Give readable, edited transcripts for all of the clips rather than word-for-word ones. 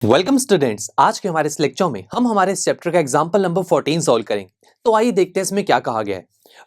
Welcome students. आज के हमारे इस लेक्चर में हम हमारे इस चैप्टर का एग्जांपल नंबर 14 सॉल्व करेंगे। तो आइए देखते हैं इसमें क्या कहा गया है।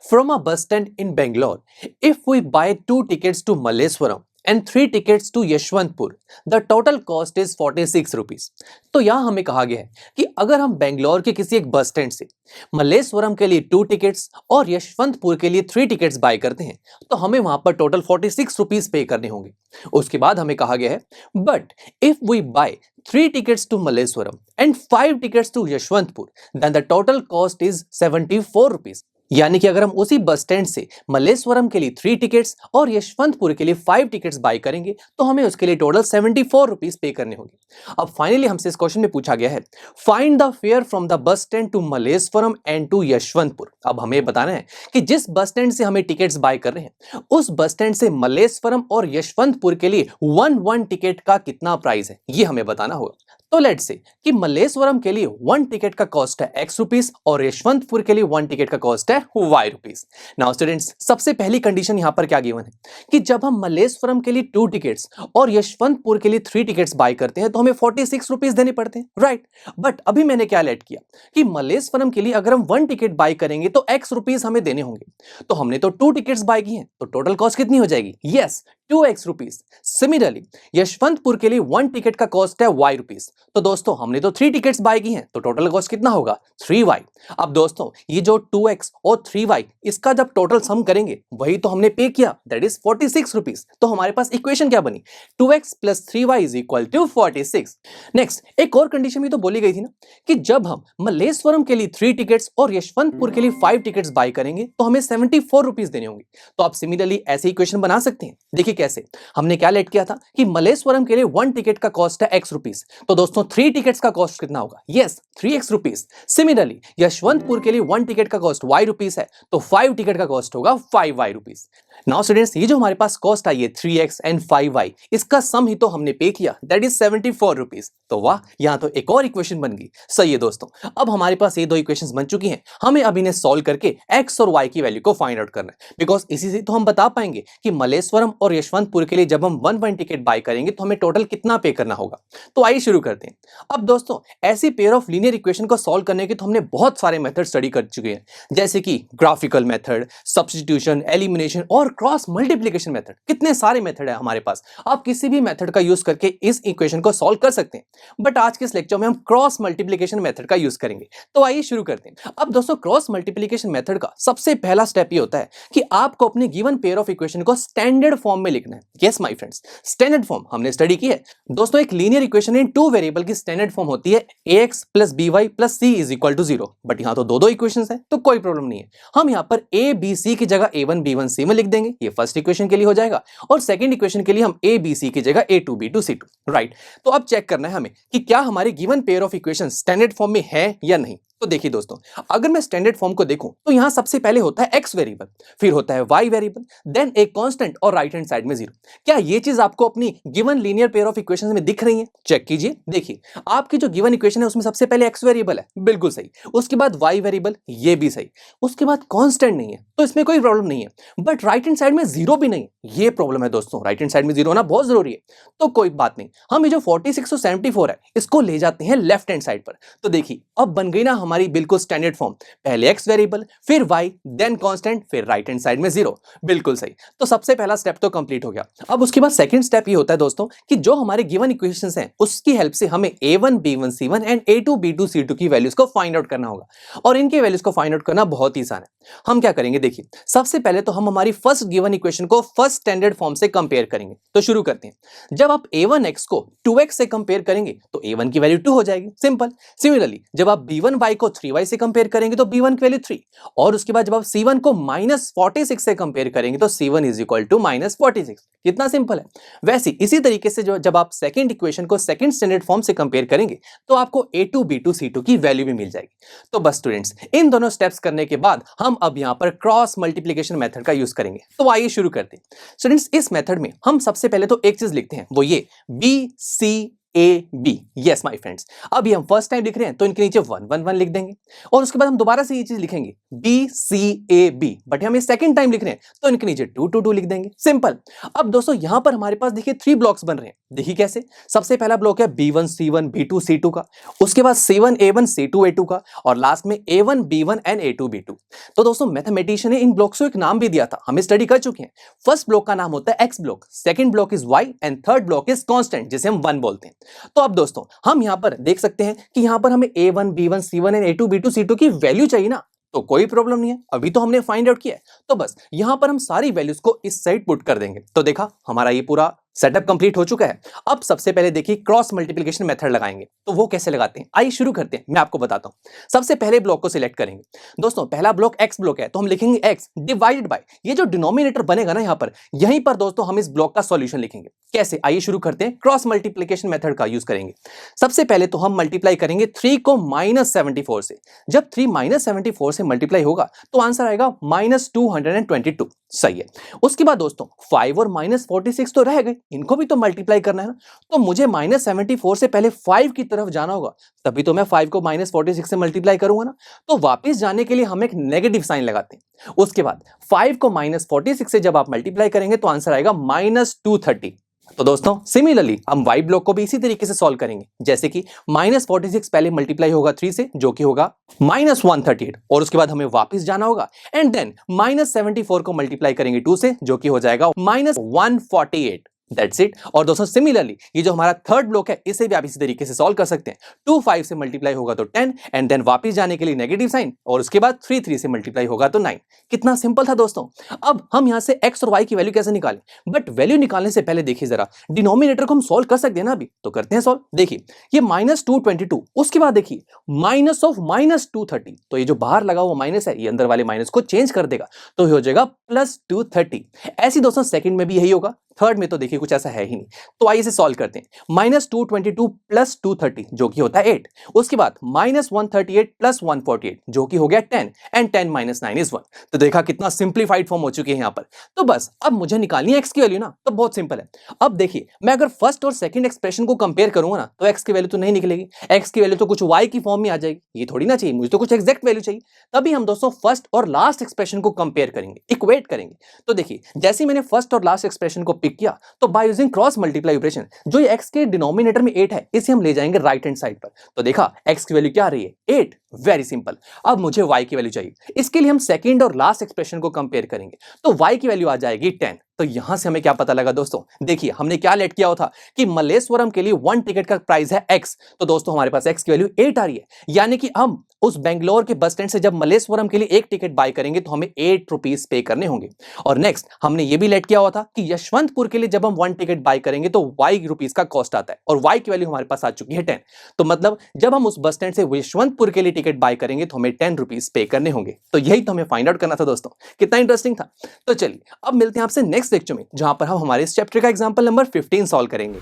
From a bus stand in Bangalore, if we buy 2 tickets to Malleshwaram and 3 tickets to Yeshwantpur, the total cost is 46 rupees. तो यहाँ हमें कहा गया है कि अगर हम बेंगलोर के किसी एक बस स्टैंड से मल्लेश्वरम के लिए 2 tickets और यशवंतपुर के लिए 3 tickets बाय करते हैं तो हमें वहां पर टोटल 46 रुपीज पे करने होंगे। उसके बाद हमें कहा गया है but if we buy 3 tickets to Malleswaram and 5 tickets to Yashwantpur, then the total cost is 74 rupees। यानी कि अगर हम उसी बस स्टैंड से मल्लेश्वरम के लिए 3 टिकट्स और यशवंतपुर के लिए 5 टिकट्स बाय करेंगे तो हमें उसके लिए टोटल 74 रुपीज पे करने होंगे। अब फाइनली हमसे इस क्वेश्चन में पूछा गया है find the fare from the bus stand to Malleshwaram and to Yeshwantpur. अब हमें बताना है कि जिस बस स्टैंड से हमें टिकट्स बाय कर रहे हैं उस बस स्टैंड से मल्लेश्वरम और यशवंतपुर के लिए वन टिकट का कितना प्राइस है, ये हमें बताना होगा। तो लेट्स से कि मल्लेश्वरम के लिए 1 टिकट का कॉस्ट है x रुपीस और यशवंतपुर के लिए 1 टिकट का कॉस्ट है y रुपीस। नाउ स्टूडेंट्स, सबसे पहली कंडीशन यहां पर क्या गिवन है कि जब हम मल्लेश्वरम के लिए 2 टिकट्स और यशवंतपुर के लिए 3 टिकट्स बाय करते हैं तो हमें 46 रुपीस देने पड़ते हैं, राइट। बट अभी मैंने क्या लेट किया कि मल्लेश्वरम के लिए अगर हम 1 टिकट बाय करेंगे तो x रुपीस हमें देने होंगे। तो हमने तो 2 टिकट्स बाय की हैं तो टोटल कॉस्ट कितनी हो जाएगी? Yes, 2x rupees. Similarly Yesvantpur के लिए 1 टिकट का कॉस्ट है y रुपीस। तो दोस्तों हमने तो 3 टिकट्स बाय की हैं तो टोटल कॉस्ट कितना होगा? 3y। अब दोस्तों ये जो 2x और 3y इसका जब टोटल सम करेंगे वही तो हमने पे किया, दैट इज 46 रुपीस। तो हमारे पास इक्वेशन क्या बनी? 2x plus 3y is equal to 46। Next, एक और कंडीशन भी तो बोली गई थी ना कि जब हम मल्लेश्वरम के लिए 3 टिकट्स और यशवंतपुर के लिए 5 टिकट्स बाय करेंगे तो हमें 74 रुपीस देने होंगे। तो आप सिमिलरली ऐसे इक्वेशन बना सकते हैं। देखिए कैसे, हमने क्या लेट किया था कि मल्लेश्वरम के लिए 1 टिकट का कॉस्ट है x रुपीस, तो दोस्तों 3 टिकट्स का कॉस्ट कितना होगा? Yes, 3x rupees. Similarly Yesvantpur के लिए 1 टिकट का कॉस्ट y रुपीस है तो 5 टिकट का कॉस्ट होगा 5y रुपीस। नाउ स्टूडेंट्स, ये जो हमारे पास कॉस्ट आई है 3x एंड 5y, इसका सम ही तो हमने पे किया, दैट इज 74 रुपीस। तो वाह, यहां तो एक और इक्वेशन बन गई। सही है दोस्तों, अब हमारे पास ये दो इक्वेशंस बन चुकी हैं। हमें अब इन्हें सॉल्व करके x और y की वैल्यू को फाइंड आउट करना है, बिकॉज इसी से तो हम बता पाएंगे कि मल्लेश्वरम और यशवंतपुर के लिए जब हम 1 टिकट बाय करेंगे तो हमें टोटल कितना पे करना होगा। तो आइए शुरू करते हैं। अब दोस्तों ऐसी पेयर ऑफ लीनियर इक्वेशन को सॉल्व करने के तो हमने बहुत सारे मेथड स्टडी कर चुके हैं, जैसे कि ग्राफिकल मेथड, सब्स्टिट्यूशन, एलिमिनेशन और क्रॉस मल्टीप्लिकेशन मेथड। कितने सारे मेथड है हमारे पास, आप किसी भी मेथड का यूज करके इस इक्वेशन को सॉल्व कर सकते हैं। बट आज के इस लेक्चर में हम क्रॉस मल्टीप्लिकेशन मेथड का यूज करेंगे। तो आइए शुरू करते हैं। अब दोस्तों क्रॉस मल्टीप्लिकेशन मेथड का सबसे पहला स्टेप ये होता है कि आपको अपने गिवन पेयर ऑफ इक्वेशन को स्टैंडर्ड फॉर्म में लिखना है। Yes my friends, standard form हमने स्टडी की है दोस्तों। एक लीनियर इक्वेशन इन 2 वेरिएबल की स्टैंडर्ड फॉर्म होती है ax plus by plus c is equal to 0। But यहां तो दो इक्वेशंस हैं तो कोई प्रॉब्लम नहीं है। हम यहां पर a b c की जगह a1 b1 c में लिख देंगे, ये फर्स्ट इक्वेशन के लिए हो जाएगा। और सेकंड इक्वेशन के लिए हम a b c की जगह a2 b2 c2, राइट। तो अब चेक करना है हमें कि क्या हमारी given pair of equation standard form में है या नहीं। तो देखिए दोस्तों, अगर मैं स्टैंडर्ड फॉर्म को देखूं तो यहां सबसे पहले होता है x वेरिएबल, फिर होता है y वेरिएबल, देन एक कांस्टेंट और राइट हैंड साइड में 0। क्या ये चीज आपको अपनी given linear pair of equations में दिख रही है? चेक कीजिए, देखिए आपकी जो गिवन इक्वेशन है उसमें सबसे पहले x वेरिएबल है, बिल्कुल सही। उसके बाद y वेरिएबल, ये भी सही। उसके बाद कांस्टेंट नहीं है तो इसमें कोई प्रॉब्लम नहीं है। बट राइट हैंड साइड में 0 भी नहीं, ये प्रॉब्लम है दोस्तों। राइट हैंड साइड में 0 होना बहुत जरूरी है। तो कोई बात नहीं, हम ये जो 46 और 74 है इसको ले जाते हैं लेफ्ट हैंड साइड पर। तो देखिए अब बन गई ना हमारी बिल्कुल स्टैंडर्ड फॉर्म, पहले x वेरिएबल, फिर y, देन कांस्टेंट, फिर राइट हैंड साइड में 0, बिल्कुल सही। तो सबसे पहला स्टेप तो कंप्लीट हो गया। अब उसके बाद सेकंड स्टेप ये होता है दोस्तों कि जो हमारे गिवन इक्वेशंस हैं उसकी हेल्प से हमें a1 b1 c1 and a2 b2 c2 की वैल्यूज को फाइंड आउट करना होगा। और इनके वैल्यूज को फाइंड आउट करना बहुत ही आसान है। हम क्या करेंगे, देखिए सबसे पहले तो हम हमारी फर्स्ट गिवन इक्वेशन को फर्स्ट स्टैंडर्ड फॉर्म से कंपेयर करेंगे। तो शुरू करते हैं। जब आप a1x को 2x से कंपेयर करेंगे तो a1 की वैल्यू 2 हो जाएगी, सिंपल। सिमिलरली जब आप b1y को 3y से कंपेयर करेंगे तो b1 की वैल्यू 3, और उसके बाद जब आप c1 को -46 से कंपेयर करेंगे तो c1 इज इक्वल टू -46। कितना सिंपल है। वैसे इसी तरीके से जो जब आप सेकंड इक्वेशन को सेकंड स्टैंडर्ड फॉर्म से कंपेयर करेंगे तो आपको a2 b2 c2 की वैल्यू भी मिल जाएगी। तो बस स्टूडेंट्स, इन दोनों स्टेप्स करने के बाद हम अब यहां पर क्रॉस मल्टीप्लिकेशन मेथड का यूज करेंगे। तो आइए शुरू करते हैं। स्टूडेंट्स, इस मेथड में हम सबसे पहले तो एक चीज लिखते हैं, वो ये b c A B. Yes my friends, अभी हम फर्स्ट टाइम लिख रहे हैं तो इनके नीचे 1 1 1 लिख देंगे और उसके बाद हम दोबारा से ये चीज लिखेंगे B C A B, but हम ये सेकंड टाइम लिख रहे हैं तो इनके नीचे 2 2 2 लिख देंगे। सिंपल। अब दोस्तों यहां पर हमारे पास देखिए 3 ब्लॉक्स बन रहे हैं। देखिए कैसे, सबसे पहला ब्लॉक है B1 C1 B2 C2 का, उसके बाद C1 A1 C2 A2 का और लास्ट में A1 B1 and A2 B2। तो दोस्तों मैथमेटिशियन ने इन ब्लॉक्स को एक नाम भी दिया था, हम स्टडी कर चुके हैं। फर्स्ट ब्लॉक का नाम होता है x block, second block is y and third block is constant जिसे हम 1 बोलते हैं। तो अब दोस्तों हम यहां पर देख सकते हैं कि यहां पर हमें A1 B1 C1 and A2 B2 C2 की वैल्यू चाहिए ना, तो कोई प्रॉब्लम नहीं है, अभी तो हमने फाइंड आउट किया है। तो बस यहां पर हम सारी वैल्यूज को इस साइड पुट कर देंगे। तो देखा हमारा ये पूरा सेटअप कंप्लीट हो चुका है। अब सबसे पहले देखिए क्रॉस मल्टीप्लिकेशन मेथड लगाएंगे, तो वो कैसे लगाते हैं आइए शुरू करते हैं, मैं आपको बताता हूं। सबसे पहले ब्लॉक को सिलेक्ट करेंगे। दोस्तों पहला ब्लॉक एक्स ब्लॉक है तो हम लिखेंगे एक्स डिवाइडेड बाय ये जो डिनोमिनेटर बनेगा ना यहां पर, यहीं पर दोस्तों हम इस ब्लॉक का सॉल्यूशन लिखेंगे। कैसे आइए शुरू करते हैं, क्रॉस मल्टीप्लिकेशन मेथड का यूज करेंगे। सबसे पहले तो हम मल्टीप्लाई करेंगे 3 को -74 से। जब 3 -74 से मल्टीप्लाई होगा तो आंसर आएगा -222। सही है। उसके बाद दोस्तों 5 और -46 तो रह गए, इनको भी तो मल्टीप्लाई करना है ना, तो मुझे -74 से पहले 5 की तरफ जाना होगा, तभी तो मैं 5 को -46 से मल्टीप्लाई करूंगा ना। तो वापस जाने के लिए हम एक नेगेटिव साइन लगाते हैं। उसके बाद 5 को -46 से जब आप मल्टीप्लाई करेंगे तो आंसर आएगा -230। तो दोस्तों सिमिलरली हम वाई ब्लॉक को भी इसी तरीके से सॉल्व करेंगे, जैसे कि -46 पहले मल्टीप्लाई होगा 3 से जो कि होगा -138 और उसके बाद हमें वापस जाना होगा एंड देन -74 को मल्टीप्लाई करेंगे 2 से जो कि हो जाएगा -148। That's it. और दोस्तों सिमिलरली ये जो हमारा थर्ड ब्लॉक है इसे भी आप इसी तरीके से सॉल्व कर सकते हैं। 2 5 से मल्टीप्लाई होगा तो 10 एंड देन वापस जाने के लिए नेगेटिव साइन और उसके बाद 3 3 से मल्टीप्लाई होगा तो 9। कितना सिंपल था दोस्तों। अब हम यहां से x और y की वैल्यू कैसे निकालें, बट वैल्यू निकालने से पहले देखिए जरा डिनोमिनेटर को हम सॉल्व कर सकते हैं ना, अभी तो करते हैं सॉल्व। देखिए ये -222, उसके बाद देखिए -230, तो ये जो बाहर लगा हुआ माइनस है ये अंदर वाले माइनस को चेंज कर देगा तो ये हो जाएगा +230। ऐसी दोस्तों सेकंड में भी यही होगा, थर्ड में तो देखिए कुछ ऐसा है ही नहीं। तो आइए इसे सॉल्व करते हैं। -222 + 230 जो कि होता है 8, उसके बाद -138 + 148 जो कि हो गया 10 एंड 10 - 9 is 1। तो देखा कितना सिंप्लीफाइड फॉर्म हो चुकी है यहाँ पर। तो बस अब मुझे निकालनी है x की वैल्यू ना, तो बहुत सिंपल है। अब देखिए मैं अगर फर्स्ट और सेकंड एक्सप्रेशन को कंपेयर करूंगा ना तो x की वैल्यू तो नहीं निकलेगी, x की वैल्यू तो कुछ y की फॉर्म में आ जाएगी, ये थोड़ी ना चाहिए, मुझे तो कुछ एग्जैक्ट वैल्यू चाहिए। तभी हम दोस्तों फर्स्ट और लास्ट एक्सप्रेशन को कंपेयर करेंगे, इक्वेट करेंगे। तो देखिए जैसे ही मैंने फर्स्ट और लास्ट एक्सप्रेशन को पिक किया तो by using cross multiply operation जो ये x के डिनोमिनेटर में 8 है इसे हम ले जाएंगे राइट हैंड साइड पर। तो देखा x की वैल्यू क्या आ रही है 8। Very simple. अब मुझे y की वैल्यू चाहिए, इसके लिए हम सेकंड और लास्ट एक्सप्रेशन को कंपेयर करेंगे तो y की वैल्यू आ जाएगी 10। तो यहां से हमें क्या पता लगा दोस्तों, देखिए हमने क्या लेट किया था कि मल्लेश्वरम के लिए 1 टिकट का प्राइस है x, तो दोस्तों हमारे पास x की वैल्यू 8 आ रही है, यानी कि हम उस बेंगलोर के बस स्टैंड से जब मल्लेश्वरम के लिए एक टिकट बाय करेंगे तो हमें 8 रुपीस पे करने होंगे। और नेक्स्ट हमने ये भी लेट किया हुआ था कि यशवंतपुर के लिए जब हम 1 टिकट बाय करेंगे तो y रुपीस का कॉस्ट आता है और y की वैल्यू हमारे पास आ चुकी है 10। तो मतलब जब हम उस बस स्टैंड से यशवंतपुर के लिए टिकट बाय करेंगे तो हमें 10 रुपीस पे करने होंगे। तो यही तो हमें फाइंड आउट करना था दोस्तों, कितना इंटरेस्टिंग था। तो चलिए अब मिलते हैं आपसे नेक्स्ट लेक्चर में जहां पर हम हमारे इस चैप्टर का एग्जांपल नंबर 15 सॉल्व करेंगे।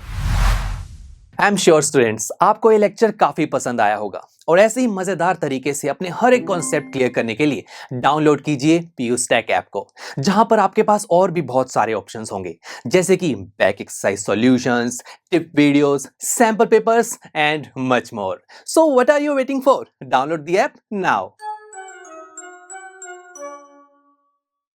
आई एम श्योर स्टूडेंट्स आपको ये लेक्चर काफी पसंद आया होगा और ऐसे ही मजेदार तरीके से अपने हर एक कॉन्सेप्ट क्लियर करने के लिए डाउनलोड कीजिए PUSTACK ऐप को, जहां पर आपके पास और भी बहुत सारे ऑप्शंस होंगे जैसे कि back exercise solutions, tip videos, sample papers and much more. So what are you waiting for? Download the app now.